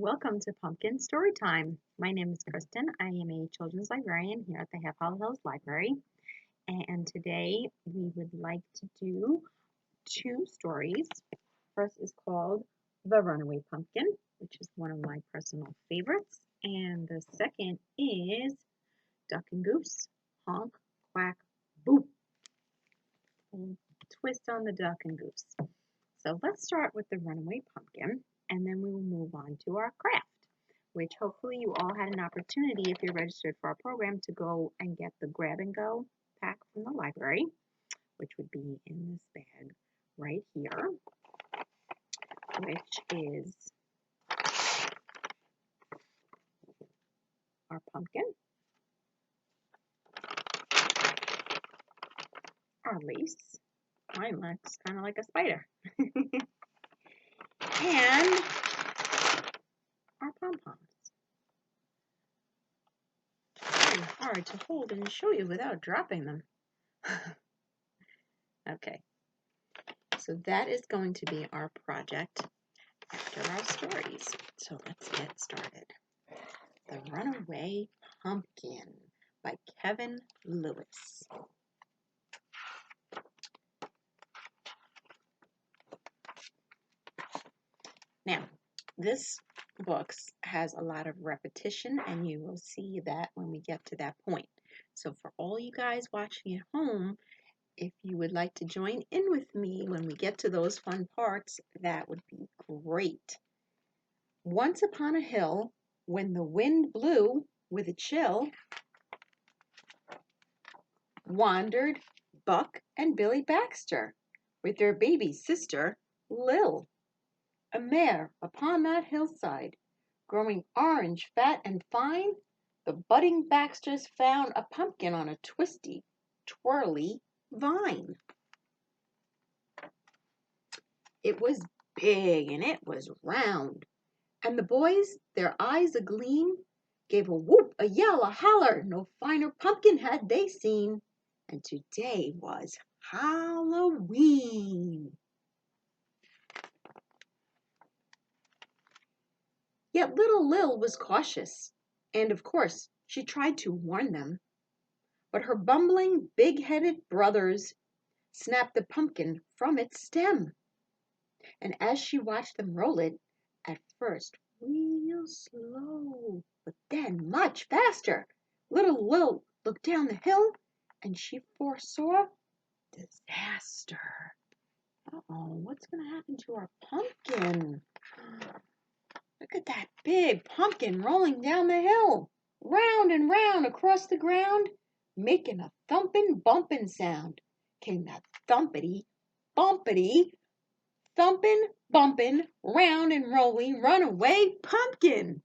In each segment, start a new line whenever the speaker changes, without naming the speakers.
welcome to Pumpkin Storytime. My name is Kristen. I am a children's librarian here at the Half Hollow Hills Library. And today we would like to do two stories. First is called The Runaway Pumpkin, which is one of my personal favorites. And the second is Duck and Goose, Honk, Quack, Boop. And twist on the Duck and Goose. So let's start with The Runaway Pumpkin, and then we will move on to our craft, which hopefully you all had an opportunity, if you're registered for our program, to go and get the grab and go pack from the library, which would be in this bag right here, which is our pumpkin, our lace. Mine looks kind of like a spider. And our pom-poms. Very hard to hold and show you without dropping them. Okay, so that is going to be our project after our stories. So let's get started. The Runaway Pumpkin by Kevin Lewis. Now, this book has a lot of repetition, and you will see that when we get to that point. So for all you guys watching at home, if you would like to join in with me when we get to those fun parts, that would be great. Once upon a hill, when the wind blew with a chill, wandered Buck and Billy Baxter with their baby sister, Lil. A mare upon that hillside, growing orange, fat, and fine, the budding Baxters found a pumpkin on a twisty, twirly vine. It was big and it was round, and the boys, their eyes agleam, gave a whoop, a yell, a holler. No finer pumpkin had they seen, and today was Halloween. Yet little Lil was cautious, and of course she tried to warn them. But her bumbling, big-headed brothers snapped the pumpkin from its stem. And as she watched them roll it, at first real slow, but then much faster, little Lil looked down the hill, and she foresaw disaster. Uh-oh, what's going to happen to our pumpkin? Look at that big pumpkin rolling down the hill, round and round across the ground, making a thumping, bumping sound. Came that thumpity, bumpity, thumping, bumping, round and rolling, runaway pumpkin.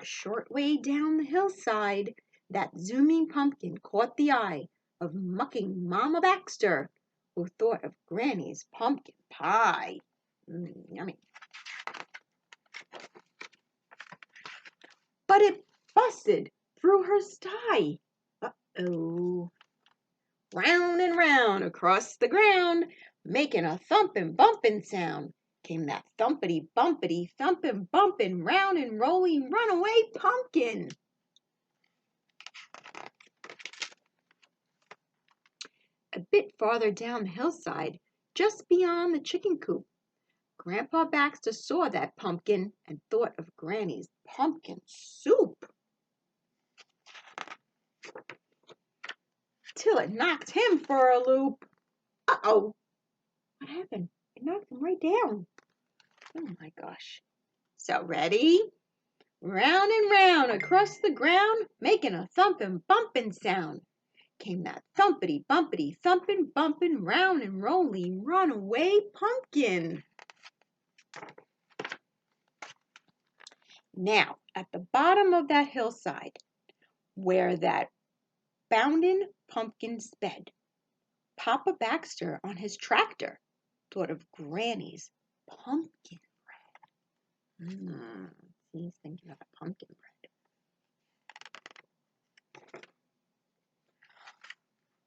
A short way down the hillside, that zooming pumpkin caught the eye of mucking Mama Baxter, who thought of Granny's pumpkin pie. Yummy. But it busted through her sty. Uh-oh. Round and round across the ground, making a thumping, bumping sound, came that thumpity, bumpity, thumping, bumping, round and rolling, runaway pumpkin. A bit farther down the hillside, just beyond the chicken coop, Grandpa Baxter saw that pumpkin and thought of Granny's pumpkin soup. Till it knocked him for a loop. Uh-oh. What happened? It knocked him right down. Oh my gosh. So ready? Round and round across the ground, making a thumping, bumping sound, came that thumpity, bumpity, thumping, bumping, round and rolling, runaway pumpkin. Now, at the bottom of that hillside, where that bounding pumpkin sped, Papa Baxter on his tractor thought of Granny's pumpkin bread. He's thinking of a pumpkin bread.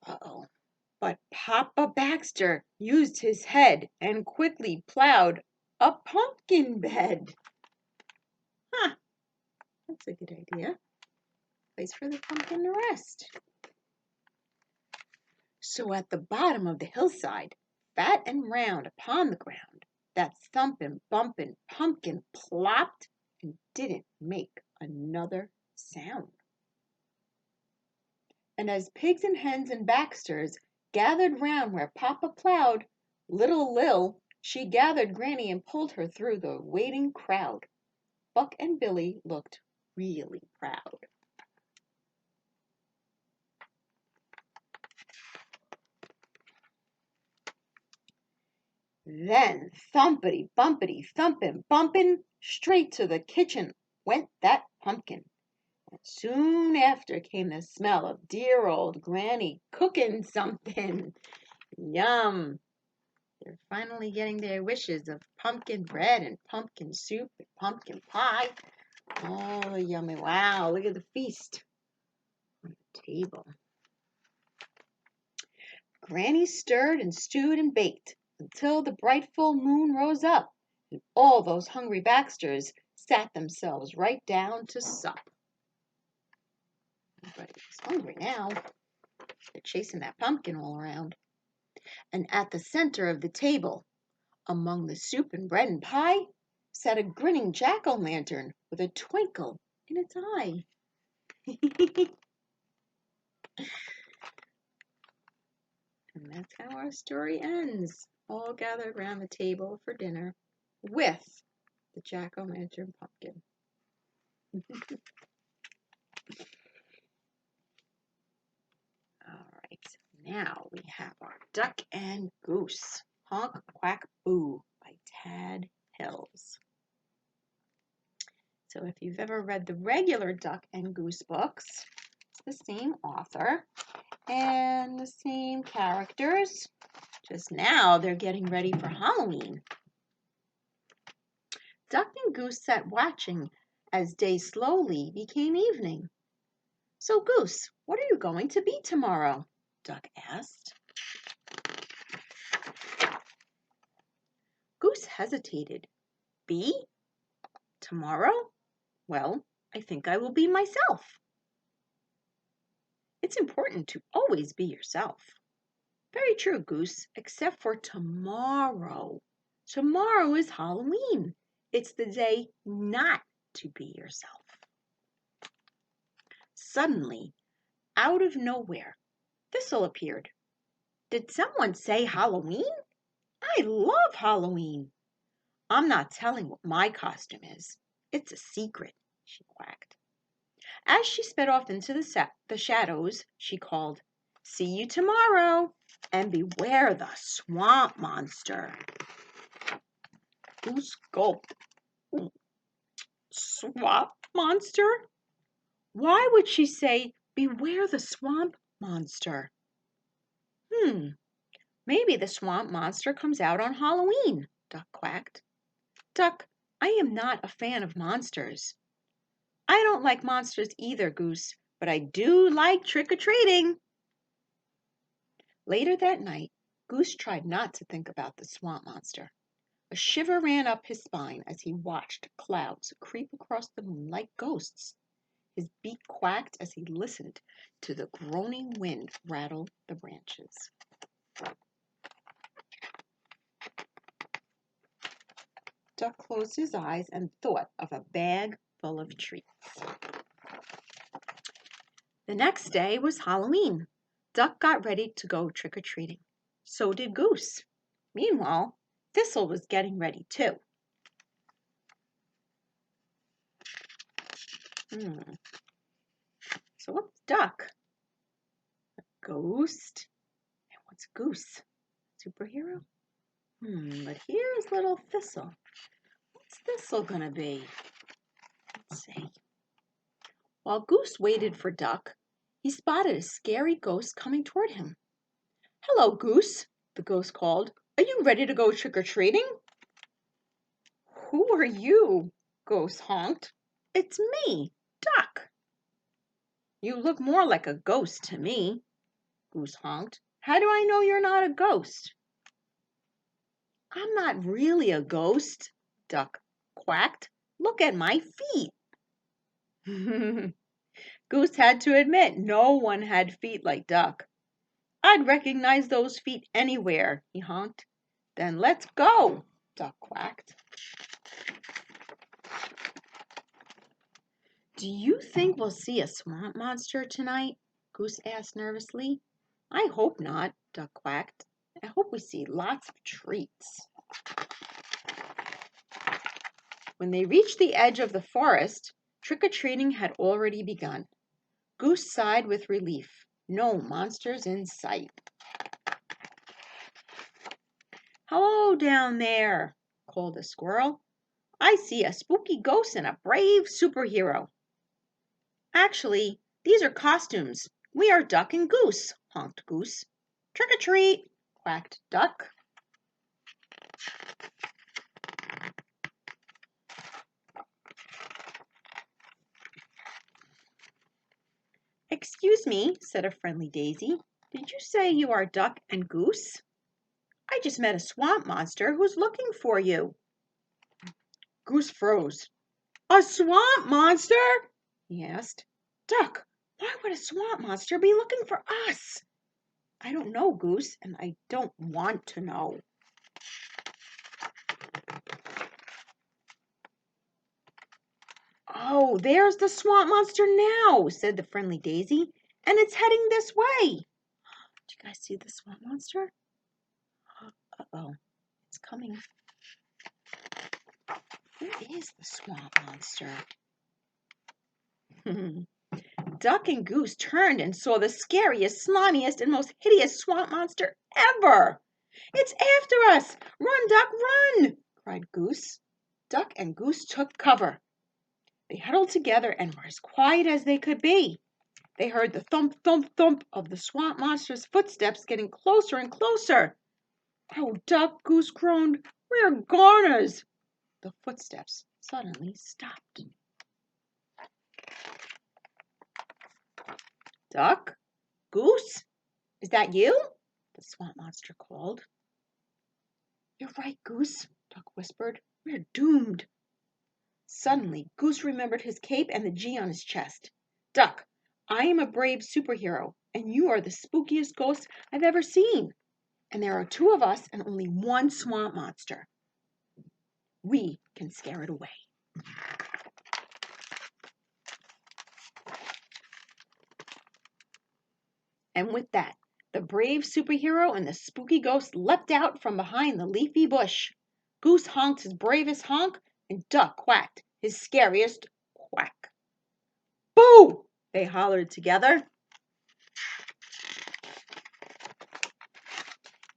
Uh-oh. But Papa Baxter used his head and quickly plowed A pumpkin bed. Huh, that's a good idea. Place for the pumpkin to rest. So at the bottom of the hillside, fat and round upon the ground, that thumpin', bumpin' pumpkin plopped and didn't make another sound. And as pigs and hens and Baxters gathered round where Papa plowed, little Lil, she gathered Granny and pulled her through the waiting crowd. Buck and Billy looked really proud. Then thumpity bumpity thumpin' bumpin', straight to the kitchen went that pumpkin. And soon after came the smell of dear old Granny cooking something. Yum! They're finally getting their wishes of pumpkin bread and pumpkin soup and pumpkin pie. Oh, yummy. Wow, look at the feast on the table. Granny stirred and stewed and baked until the bright full moon rose up, and all those hungry Baxters sat themselves right down to sup. Everybody's hungry now. They're chasing that pumpkin all around. And at the center of the table, among the soup and bread and pie, sat a grinning jack-o'-lantern with a twinkle in its eye. And that's how our story ends. All gathered around the table for dinner with the jack-o'-lantern pumpkin. All right, now we have our Duck and Goose, Honk, Quack, Boo by Tad Hills. So if you've ever read the regular Duck and Goose books, it's the same author and the same characters. Just now they're getting ready for Halloween. Duck and Goose sat watching as day slowly became evening. So, Goose, what are you going to be tomorrow? Duck asked. Goose hesitated. Be? Tomorrow? Well, I think I will be myself. It's important to always be yourself. Very true, Goose, except for tomorrow. Tomorrow is Halloween. It's the day not to be yourself. Suddenly, out of nowhere, Thistle appeared. Did someone say Halloween? I love Halloween. I'm not telling what my costume is. It's a secret, she quacked. As she sped off into the shadows, she called, See you tomorrow, and beware the swamp monster. Goose gulped. Swamp monster? Why would she say, beware the swamp monster? Maybe the swamp monster comes out on Halloween, Duck quacked. Duck, I am not a fan of monsters. I don't like monsters either, Goose, but I do like trick-or-treating. Later that night, Goose tried not to think about the swamp monster. A shiver ran up his spine as he watched clouds creep across the moon like ghosts. His beak quacked as he listened to the groaning wind rattle the branches. Duck closed his eyes and thought of a bag full of treats. The next day was Halloween. Duck got ready to go trick-or-treating. So did Goose. Meanwhile, Thistle was getting ready too. So what's Duck? A ghost? And what's Goose? Superhero? But here's little Thistle. What's Thistle gonna be? Let's see. While Goose waited for Duck, he spotted a scary ghost coming toward him. Hello, Goose, the ghost called. Are you ready to go trick-or-treating? Who are you? Goose honked. It's me, Duck. You look more like a ghost to me, Goose honked. How do I know you're not a ghost? I'm not really a ghost, Duck quacked. Look at my feet. Goose had to admit no one had feet like Duck. I'd recognize those feet anywhere, he honked. Then let's go, Duck quacked. Do you think we'll see a swamp monster tonight? Goose asked nervously. I hope not, Duck quacked. I hope we see lots of treats. When they reached the edge of the forest, trick-or-treating had already begun. Goose sighed with relief. No monsters in sight. Hello down there, called a squirrel. I see a spooky ghost and a brave superhero. Actually, these are costumes. We are Duck and Goose, honked Goose. Trick or treat, quacked Duck. Excuse me, said a friendly daisy. Did you say you are Duck and Goose? I just met a swamp monster who's looking for you. Goose froze. A swamp monster? He asked. Duck, why would a swamp monster be looking for us? I don't know, Goose, and I don't want to know. Oh, there's the swamp monster now, said the friendly daisy, and it's heading this way. Did you guys see the swamp monster? Uh-oh, it's coming. Where is the swamp monster? Duck and Goose turned and saw the scariest, slimiest, and most hideous swamp monster ever. It's after us! Run, Duck, run! Cried Goose. Duck and Goose took cover. They huddled together and were as quiet as they could be. They heard the thump, thump, thump of the swamp monster's footsteps getting closer and closer. Oh, Duck, Goose groaned. We're goners. The footsteps suddenly stopped. Duck? Goose? Is that you? The swamp monster called. You're right, Goose, Duck whispered. We're doomed. Suddenly, Goose remembered his cape and the G on his chest. Duck, I am a brave superhero, and you are the spookiest ghost I've ever seen. And there are two of us and only one swamp monster. We can scare it away. And with that, the brave superhero and the spooky ghost leapt out from behind the leafy bush. Goose honked his bravest honk, and Duck quacked his scariest quack. Boo! They hollered together.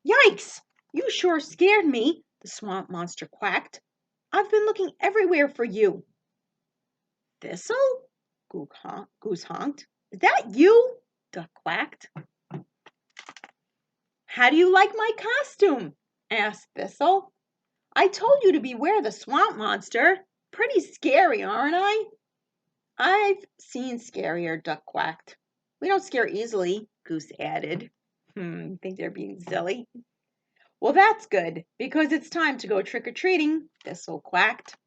Yikes! You sure scared me, the swamp monster quacked. I've been looking everywhere for you. Thistle? Goose honked. Is that you? Duck quacked. How do you like my costume? Asked Thistle. I told you to beware the swamp monster. Pretty scary, aren't I? I've seen scarier, Duck quacked. We don't scare easily, Goose added. Think they're being silly? Well, that's good, because it's time to go trick-or-treating, Thistle quacked.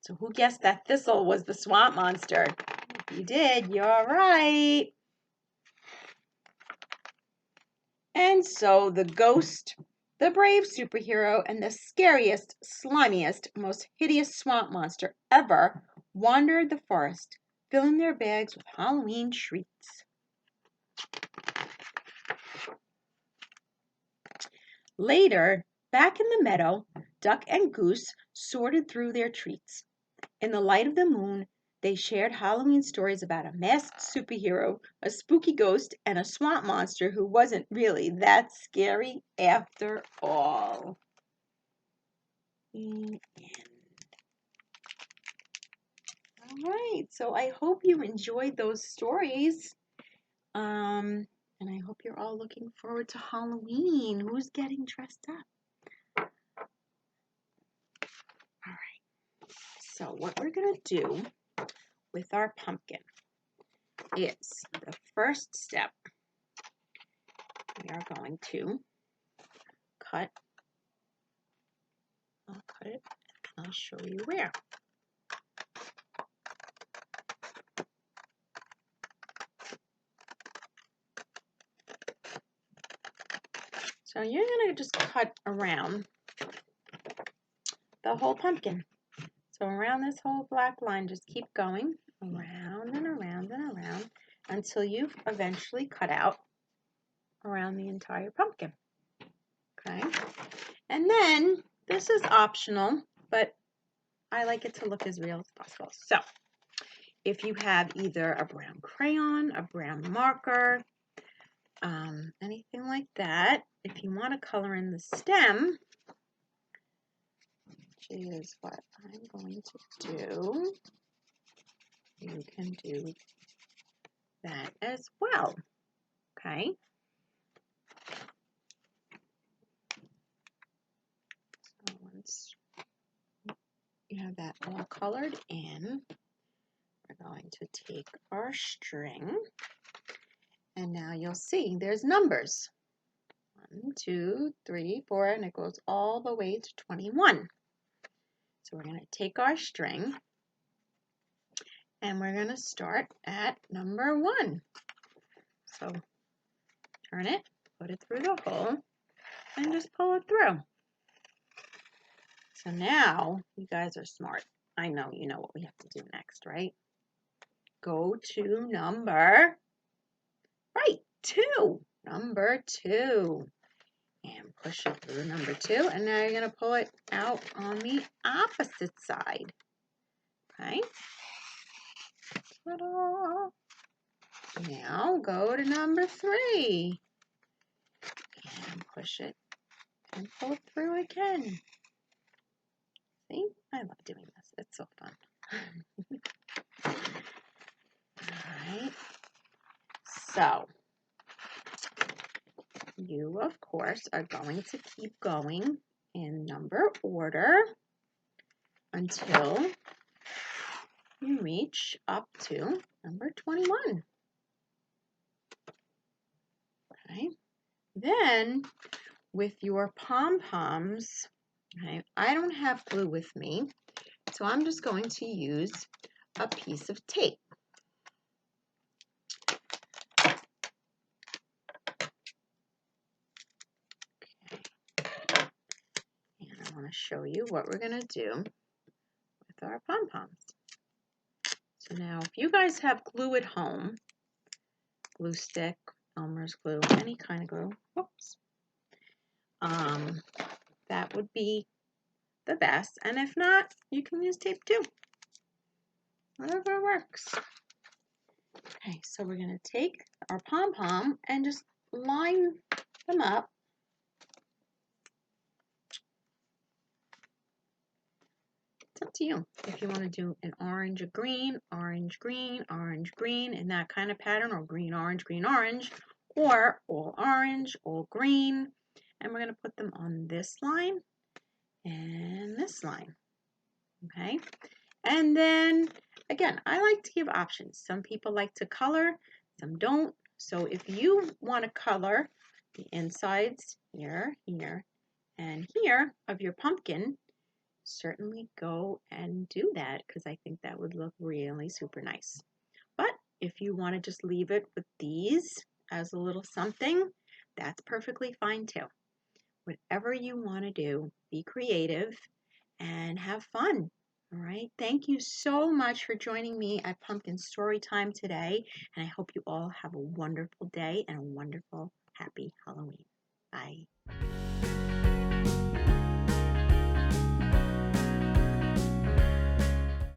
So who guessed that Thistle was the swamp monster? If you did, you're right. And so the ghost, the brave superhero, and the scariest, slimiest, most hideous swamp monster ever wandered the forest, filling their bags with Halloween treats. Later, back in the meadow, Duck and Goose sorted through their treats. In the light of the moon, they shared Halloween stories about a masked superhero, a spooky ghost, and a swamp monster who wasn't really that scary after all. The end. All right, so I hope you enjoyed those stories. And I hope you're all looking forward to Halloween. Who's getting dressed up? All right, so what we're going to do with our pumpkin is the first step. We are going to cut put it. I'll show you where. So you're going to just cut around the whole pumpkin. So around this whole black line, just keep going around and around and around until you've eventually cut out around the entire pumpkin. Okay? And then, this is optional, but I like it to look as real as possible. So, if you have either a brown crayon, a brown marker, anything like that, if you want to color in the stem, which is what I'm going to do, you can do that as well. Okay? So once you have that all colored in, we're going to take our string, and now you'll see there's numbers. 1, 2, 3, 4, and it goes all the way to 21. So we're going to take our string, and we're going to start at number 1. So turn it, put it through the hole, and just pull it through. So now, you guys are smart. I know you know what we have to do next, right? Go to number 2. Number 2. And push it through number 2. And now you're going to pull it out on the opposite side. Okay? Ta-da! Now go to number 3. And push it and pull it through again. See? I love doing this. It's so fun. Alright. So, you, of course, are going to keep going in number order until you reach up to number 21. Okay. Then, with your pom-poms, okay, I don't have glue with me, so I'm just going to use a piece of tape. And I want to show you what we're going to do with our pom-poms. So now, if you guys have glue at home, glue stick, Elmer's glue, any kind of glue, whoops, that would be the best. And if not, you can use tape too. Whatever works. Okay, so we're going to take our pom-pom and just line them up. It's up to you. If you want to do an orange, a green, orange, green, orange, green, in that kind of pattern, or green, orange, or all orange, all green. And we're going to put them on this line and this line. Okay? And then, again, I like to give options. Some people like to color, some don't. So if you want to color the insides here, here, and here of your pumpkin, certainly go and do that, because I think that would look really super nice. But if you want to just leave it with these as a little something, that's perfectly fine too. Whatever you want to do, be creative and have fun. All right. Thank you so much for joining me at Pumpkin Storytime today. And I hope you all have a wonderful day and a wonderful, happy Halloween. Bye.